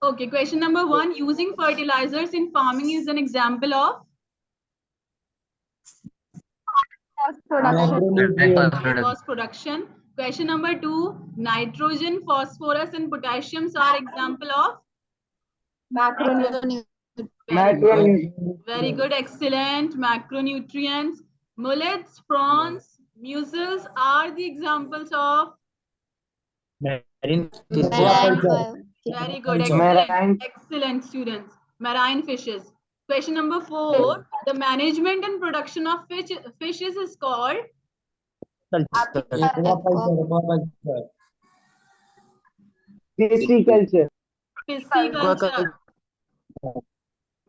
Okay, question number 1. Using fertilizers in farming is an example of Production. production. Question number 2. Nitrogen, phosphorus, and potassium are example of Macronutrients. very good, excellent. Macronutrients. Mullets, prawns, mussels are the examples of Marine very good, excellent, excellent students. Marine fishes. Question number 4. The management and production of fishes is called Pisciculture. pisciculture.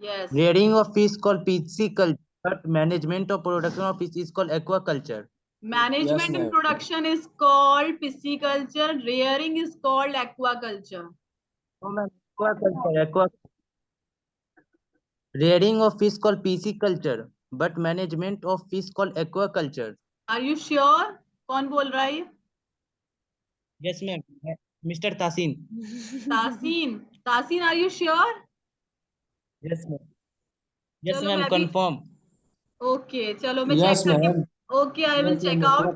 Yes. Rearing of fish called pisciculture, but management of production of fish is called aquaculture. Management and production is called pisciculture. Rearing is called aquaculture. Rearing of fish called pisciculture, but management of fish called aquaculture. Are you sure? कौन बोल रहा है? Yes, ma'am. Mr. Tasin. Tasin, are you sure? Yes, ma'am. Yes, चलो ma'am. मैं भी Confirm. Okay, चलो मैं check करके Okay, I will check out.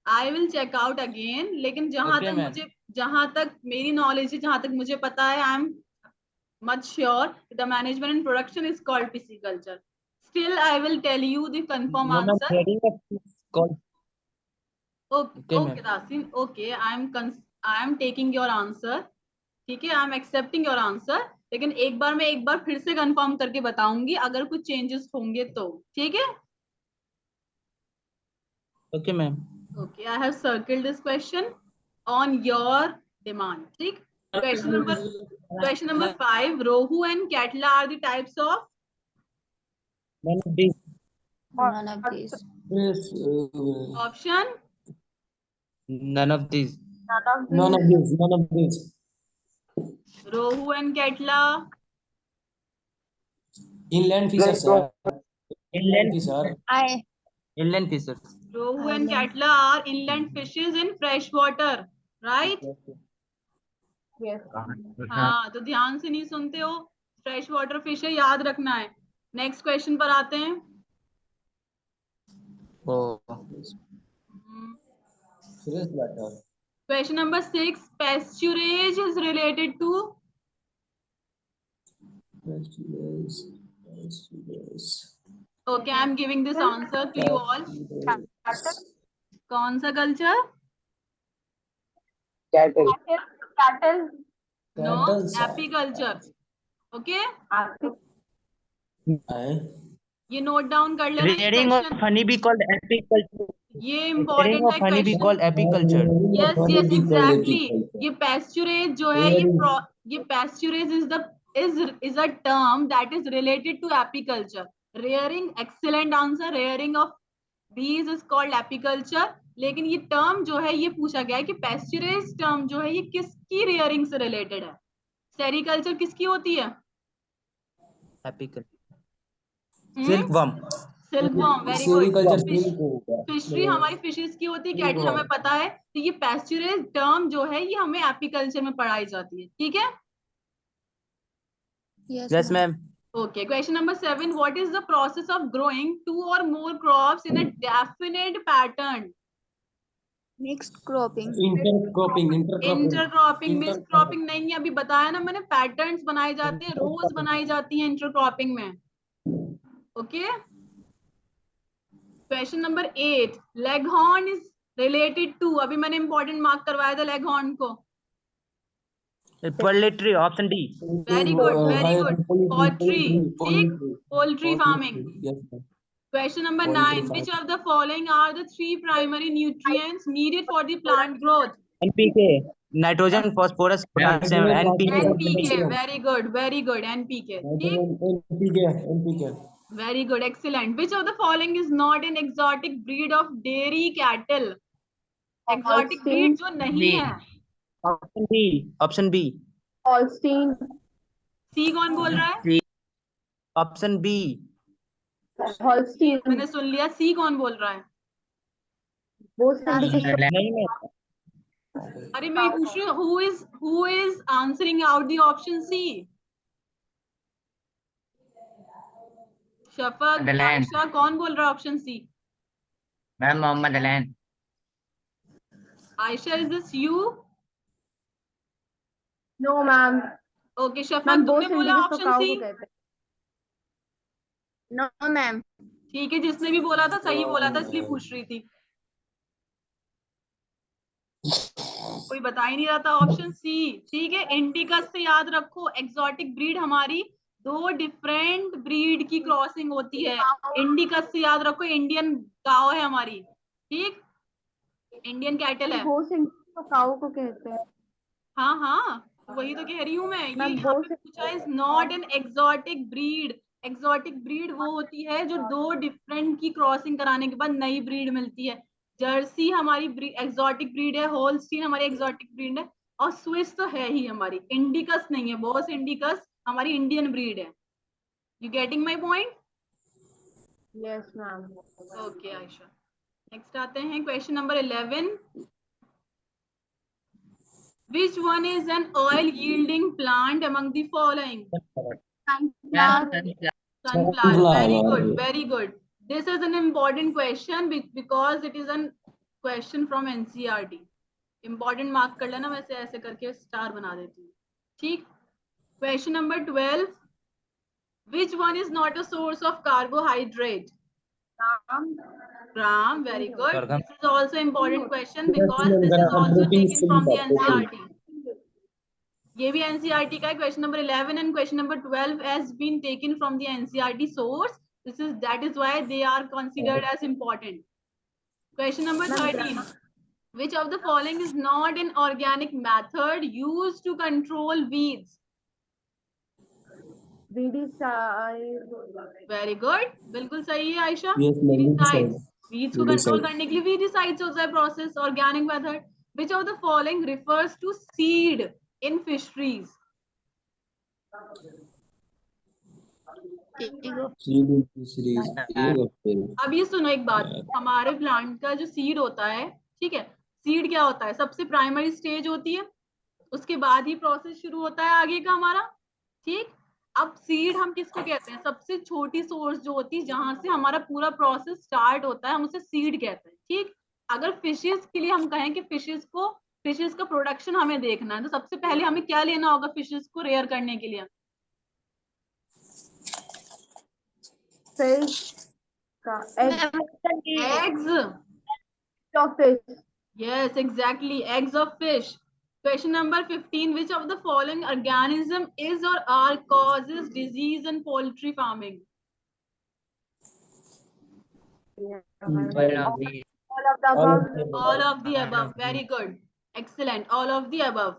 I will check out again. लेकिन जहां तक मेरी knowledge है, जहां तक मुझे पता है, I am much sure the management and production is called pisciculture. Still, I will tell you the confirm answer. Rearing of fish called. Okay, Tasin. Okay, I am taking your answer. ठीक है, I am accepting your answer. लेकिन एक बार फिर से confirm करके बताऊंगी अगर कुछ चेंजेस होंगे तो, ठीक है? Okay, ma'am. Okay, I have circled this question on your demand. ठीक? Question number 5. Rohu and Katla are the types of None of these. None of these. option. None of these. None of these. Rohu and Katla. Inland fishers, sir. Inland Fisher. Inland fishers. Rohu and Katla are inland fishes in fresh water, right? Yes. हाँ, तो ध्यान से नहीं सुनते हो. Fresh water fish है, याद रखना है. नेक्स्ट क्वेश्चन पर आते हैं. Fresh water. Question number 6. Pasturage is related to Okay, I am giving this answer to you all. कौन सा culture? Cattle. No, Cattle, sir. apiculture. Okay? Aye. ये नोट डाउन कर लेना. Rearing of honeybee called apiculture. ये Rearing important of है honeybee question. called apiculture. Yes, yes, exactly. ये pasturage जो है, ये pasturage is a term that is related to apiculture. Rearing, excellent answer. Rearing of bees is called apiculture. लेकिन ये term जो है, ये पूछा गया है कि pasturage term जो है, ये किसकी rearing से related है? Sericulture किसकी होती है? Apiculture. Silkworm. Silkworm, very good. Fishery हमारी फिशेस की होती है. कैटल हमें पता है. तो ये पैस्चुरेज टर्म जो है, ये हमें एपीकल्चर में पढ़ाई जाती है. ठीक है? Yes, ma'am. Okay, question number 7. What is the process of growing 2 or more crops in a definite pattern? Mixed cropping. Intercropping. Intercropping. Mixed cropping नहीं है, अभी बताया ना मैंने. पैटर्न्स बनाए जाते हैं, रोज बनाई जाती हैं इंटरक्रॉपिंग में. Okay. Question number 8. Leghorn is related to, अभी मैंने इंपॉर्टेंट मार्क करवाया था लेगहॉर्न को. Poultry. Option D. Very good. Poultry. ठीक, poultry farming. Yes, ma'am. Question number Poultry 9. Which of the following are the 3 primary nutrients needed for the plant growth? NPK. Nitrogen, phosphorus, potassium. NPK. NPK. Very good. NPK. ठीक? NPK. Very good. Excellent. Which of the following is not an exotic breed of dairy cattle? Exotic breed जो नहीं है. Option B. Holstein. C कौन बोल रहा है? Option B. Holstein. मैंने सुन लिया. C कौन बोल रहा है? वो सिंधी नहीं, अरे मैं पूछ रही हूँ who is answering out the option C? Shafaq, Ayesha, कौन बोल रहा है option C? Ma'am Mohammad Alain. Ayesha, is this you? No, ma'am. Okay Shafaq, ma'am तुमने बोस बोला इंडिगस को ऑप्शन काऊ सी? को कहते हैं। No, ma'am. ठीक है, जिसने भी बोला था सही बोला था, इसलिए पूछ रही थी। कोई बता ही नहीं रहा था। Option C. ठीक है, इंडिकस से याद रखो, एक्सोटिक ब्रीड हमारी दो डिफरेंट ब्रीड की क्रॉसिंग होती है। इंडिकस से याद रखो, इंडियन काऊ है हमारी, ठीक, इंडियन कैटल है। बोस इंडिगस को काऊ को कहते हैं। हाँ हाँ, वही तो कह रही हूँ मैं। ये मैम यहाँ बोस पे पूछा is not an exotic breed. Exotic breed वो होती है जो दो डिफरेंट की क्रॉसिंग कराने के बाद नई ब्रीड मिलती है। जर्सी हमारी एक्सोटिक ब्रीड है, होल्स्टीन हमारी एक्सोटिक ब्रीड है, और स्विस तो है ही हमारी। इंडिकस नहीं है, बॉस इंडिकस हमारी इंडियन ब्रीड है। You getting my point? Yes ma'am. Okay Ayesha, next आते हैं question number 11। Which one is an oil yielding plant among the following? sunflower. Sunflower. Very good, very good. This is an important question because it is a question from NCERT. Important mark कर लेना, वैसे ऐसे करके star बना देती हूँ, ठीक। Question number 12. Which one is not a source of carbohydrate? Gram. Very good. This is also important question because this is also taken from the NCERT. ये भी NCERT का है। Question number 11 and question number 12 has been taken from the NCERT source. That is why they are considered as important. Question number 13. Which of the following is not an organic method used to control weeds? Very good. बिल्कुल सही है Ayesha. Weeds को control करने के लिए weedicides होता है process, organic method. Which of the following refers to seed in fisheries? अब ये सुनो एक बात, हमारे प्लांट का जो सीड होता है, ठीक है, सीड क्या होता है? सबसे प्राइमरी स्टेज होती है, उसके बाद ही प्रोसेस शुरू होता है आगे का हमारा, ठीक। अब सीड हम किसको कहते हैं? सबसे छोटी सोर्स जो होती है, जहां से हमारा पूरा प्रोसेस स्टार्ट होता है, हम उसे सीड कहते हैं, ठीक। अगर फिशेस के लिए हम कहें कि फिशेस का प्रोडक्शन हमें देखना है, तो सबसे पहले हमें क्या लेना होगा फिशेस को रेयर करने के लिए? Eggs. Of fish. Yes, exactly. Eggs of fish. Question number 15. Which of the following organism is or are causes disease in poultry farming? All of the above. Very good. Excellent. All of the above.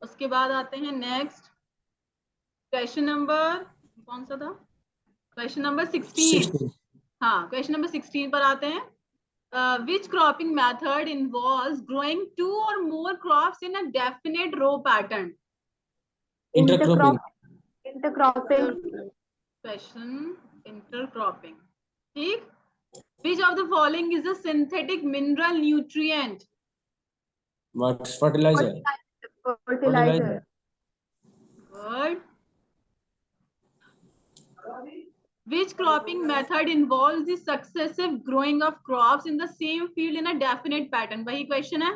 उसके बाद आते हैं next question number, कौन सा था? Question number 16। हाँ, question number 16 पर आते हैं। Which cropping method involves growing 2 or more crops in a definite row pattern? Intercropping. Question, intercropping. ठीक। Which of the following is a synthetic mineral nutrient? What? Fertilizer. Fertilizer. Good. Which cropping method involves the successive growing of crops in the same field in a definite pattern? वही question है।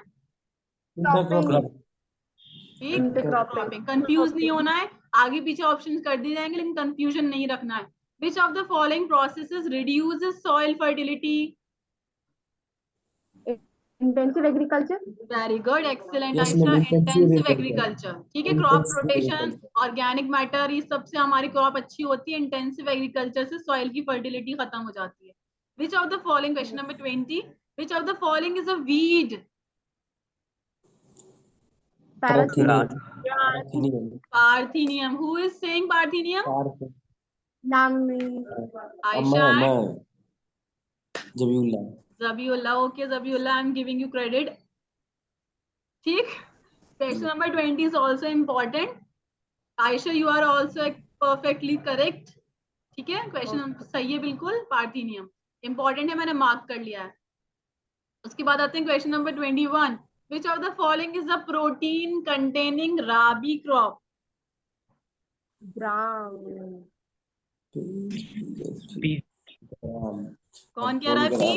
Intercropping. Confuse नहीं होना है, आगे पीछे option कर दिए जाएंगे, लेकिन कंफ्यूजन नहीं रखना है। Which of the following processes reduces soil fertility? Intensive agriculture. Very good, excellent Yes, Aisha. intensive Intensive agriculture. agriculture. ठीक है, crop Intensive rotation, agriculture. Organic matter, ये सबसे हमारी क्रॉप अच्छी होती है। इंटेंसिव एग्रीकल्चर से सॉइल की फर्टिलिटी खत्म हो जाती है। Which of the following, question number 20, which of the following is a weed? Parthenium. Who is saying Parthenium? Aisha. Zabiullah. Okay, Zabiullah, I'm giving you credit. ठीक। Question number 20 is also important. Aisha, you are also perfectly correct. ठीक है, question सही है बिल्कुल। Parthenium important है, मैंने mark कर लिया है। उसके बाद आते हैं question number 21, which of the following is the protein containing rabi crop? Gram. P. कौन कह रहा है पी?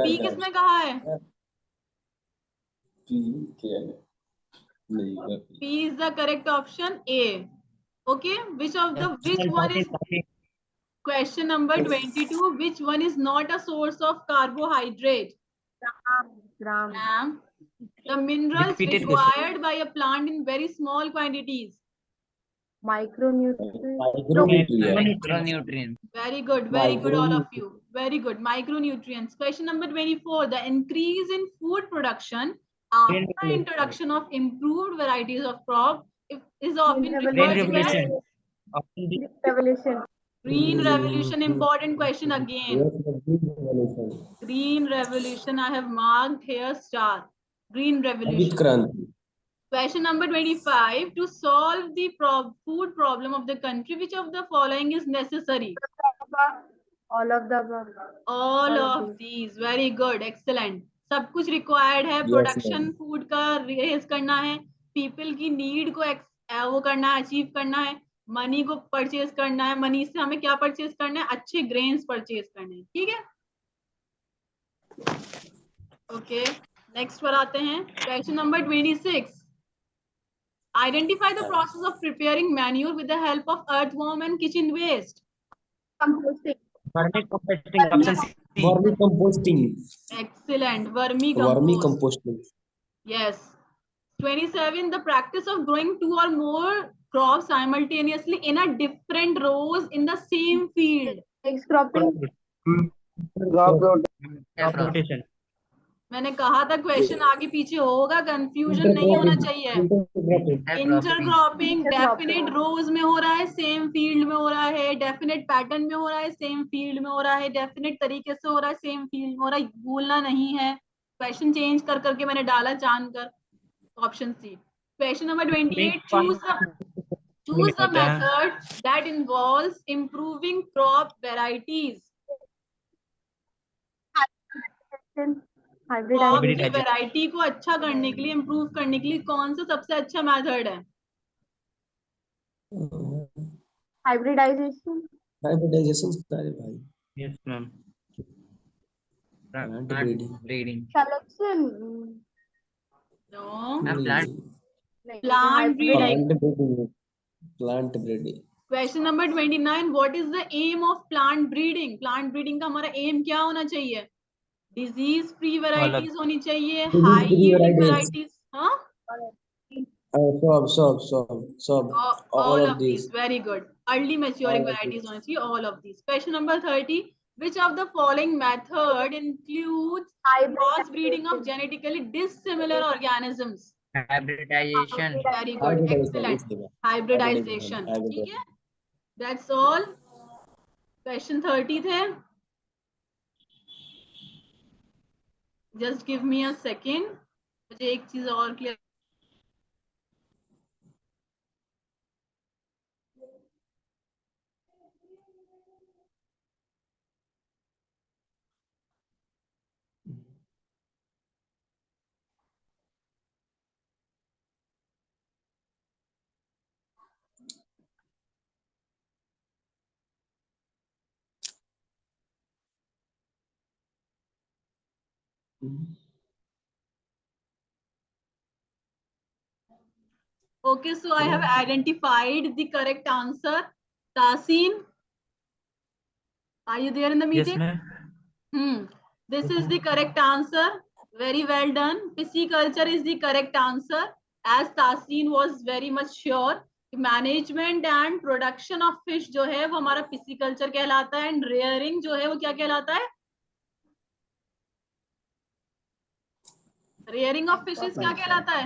पी किसने कहा है? P is the correct option A. Okay, which one is question number 22, which one is not a source of carbohydrate? Gram. The minerals Repeated question. required by a plant in very small quantities. Micronutrients. Micronutrients. Very good all of you. Very good. Micronutrients. Question number 24, the increase in food production after introduction of improved varieties of crop is often referred to as Revolution. green revolution. Important question again. Green revolution, I have marked here star. Green revolution. Question number 25, to solve the food problem of the country, which of the following is necessary? All of the above. All of these. Very good. Excellent. सब कुछ required है. Production food का raise करना है. People की need को वो करना है, achieve करना है. Money को purchase करना है. Money से हमें क्या purchase करना है? अच्छे grains purchase करने हैं. ठीक है? Okay. Next पर आते हैं. Question number 26. Identify the process of preparing manure with the help of earthworm and kitchen waste. Composting. Vermicomposting. Option C. Vermicomposting. Excellent. Vermicomposting. Yes. 27, the practice of growing 2 or more crops simultaneously in a different rows in the same field. Next cropping. Crop rotation. मैंने कहा था question आगे पीछे होगा, confusion नहीं होना चाहिए. Intercropping definite रोज में हो रहा है, सेम फील्ड में हो रहा है, डेफिनेट पैटर्न में हो रहा है, सेम फील्ड में हो रहा है, डेफिनेट तरीके से हो रहा है, सेम फील्ड में हो रहा है. भूलना नहीं है. क्वेश्चन चेंज कर करके मैंने डाला जानकर. Option C. Question number 28, choose the method that involves improving crop varieties. Crop की वैरायटी को अच्छा करने के लिए, इम्प्रूव करने के लिए कौन सा सबसे अच्छा मेथड है? Hybridization. सारे भाई. Yes, ma'am. Plant breeding. Selection. No. Plant breeding. Plant breeding. Question number 29, what is the aim of plant breeding? Plant breeding का हमारा aim क्या होना चाहिए? Disease free varieties होनी चाहिए, high yielding varieties. हाँ? सब. All of these. Very good. Early maturing varieties होनी चाहिए. All of these. Question number 30, which of the following method includes cross breeding of genetically dissimilar organisms? Hybridization. Very good. Excellent. Hybridization. ठीक है? That's all. Question 30 थे. Just give me a second. मुझे एक चीज और clear. Okay, so I have identified the correct answer. Tasin, are you there in the meeting? Yes, ma'am. This is the correct answer. Very well done. Pisciculture is the correct answer. As Tasin was very much sure. Management and production of fish जो है वो हमारा pisciculture कहलाता है, and rearing जो है वो क्या कहलाता है? Rearing of fishes क्या कहलाता है?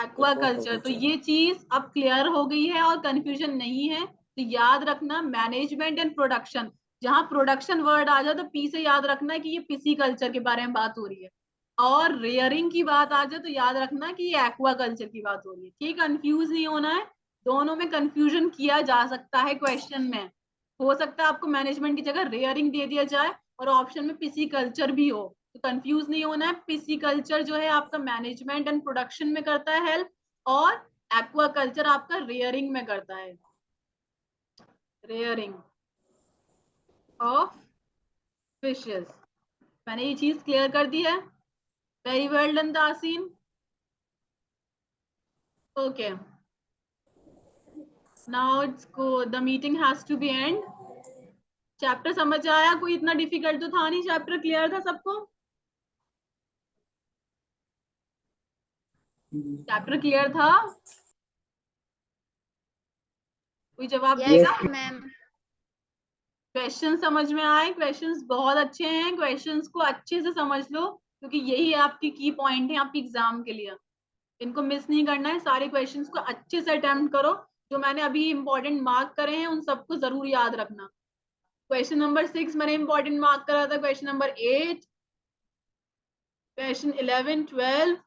एक्वाकल्चर. तो ये चीज अब क्लियर हो गई है और कंफ्यूजन नहीं है. तो याद रखना मैनेजमेंट एंड प्रोडक्शन, जहां प्रोडक्शन वर्ड आ जाए तो पी से याद रखना कि ये पिसिकल्चर के बारे में बात हो रही है, और रेयरिंग की बात आ जाए तो याद रखना कि ये एक्वाकल्चर की बात हो रही है. ठीक, कंफ्यूज नहीं होना है. दोनों में कंफ्यूजन किया जा सकता है क्वेश्चन में. हो सकता है आपको मैनेजमेंट की जगह रेयरिंग दे दिया जाए और ऑप्शन में पिसीकल्चर भी हो, तो कंफ्यूज नहीं होना है। पिसीकल्चर जो है आपका मैनेजमेंट एंड प्रोडक्शन में करता है हेल्प, और एक्वाकल्चर आपका रेयरिंग में करता है, रेयरिंग ऑफ फिशेस। मैंने ये चीज क्लियर कर दी है। Very well done Taseen. Okay, now it's go, the meeting has to be end. Chapter समझ आया? कोई इतना डिफिकल्ट तो था नहीं, चैप्टर क्लियर था सबको? चैप्टर क्लियर था? कोई जवाब Yes, देगा? ma'am. क्वेश्चन समझ में आए? क्वेश्चंस बहुत अच्छे हैं, क्वेश्चंस को अच्छे से समझ लो, क्योंकि यही आपकी की पॉइंट है आपकी एग्जाम के लिए। इनको मिस नहीं करना है, सारे क्वेश्चंस को अच्छे से अटेम्प्ट करो। जो मैंने अभी इंपॉर्टेंट मार्क करे हैं उन सबको जरूर याद रखना। क्वेश्चन नंबर 6 मैंने इंपॉर्टेंट मार्क करा था, क्वेश्चन नंबर 8, क्वेश्चन 11, 12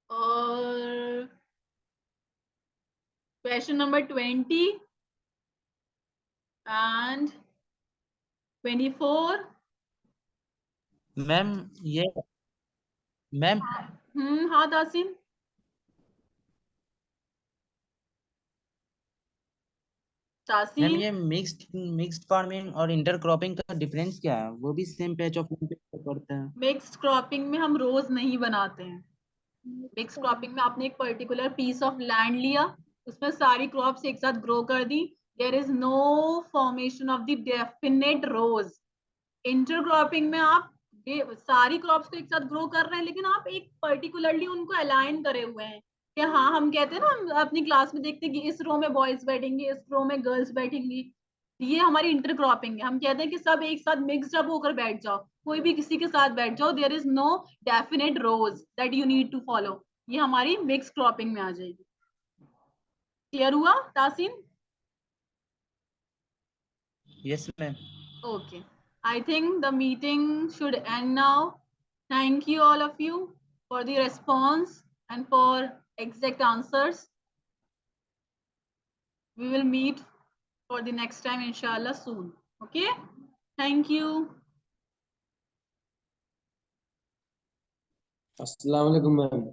और क्वेश्चन नंबर 20 एंड 24। मैम ये मैम हाँ तासीन। मैम तासीन, ये मिक्स्ड फार्मिंग और इंटरक्रॉपिंग का डिफरेंस क्या है? वो भी सेम पैच ऑफ लैंड पे करते हैं। मिक्स्ड क्रॉपिंग में हम रोज नहीं बनाते हैं। मिक्स क्रॉपिंग में आपने एक पर्टिकुलर पीस ऑफ लैंड लिया, उसमें सारी क्रॉप्स एक साथ ग्रो कर दी, there is no formation of the definite rows. Intercropping में आप सारी क्रॉप्स को एक साथ ग्रो कर रहे हैं, लेकिन आप एक पर्टिकुलरली उनको अलाइन करे हुए हैं कि हाँ, हम कहते हैं ना, हम अपनी क्लास में देखते हैं कि इस रो में बॉयज बैठेंगे, इस रो में गर्ल्स बैठेंगी। ये हमारी इंटरक्रॉपिंग है। हम कहते हैं कि सब एक साथ मिक्सड अप होकर बैठ जाओ, कोई भी किसी के साथ बैठ जाओ, there is no definite rows that you need to follow. ये हमारी मिक्स क्रॉपिंग में आ जाएगी। क्लियर हुआ Taseen? Yes ma'am. Okay, I think the meeting should end now. Thank you all of you for the response and for exact answers. We will meet for the next time inshallah soon. Okay, thank you. अस्सलाम वालेकुम ma'am.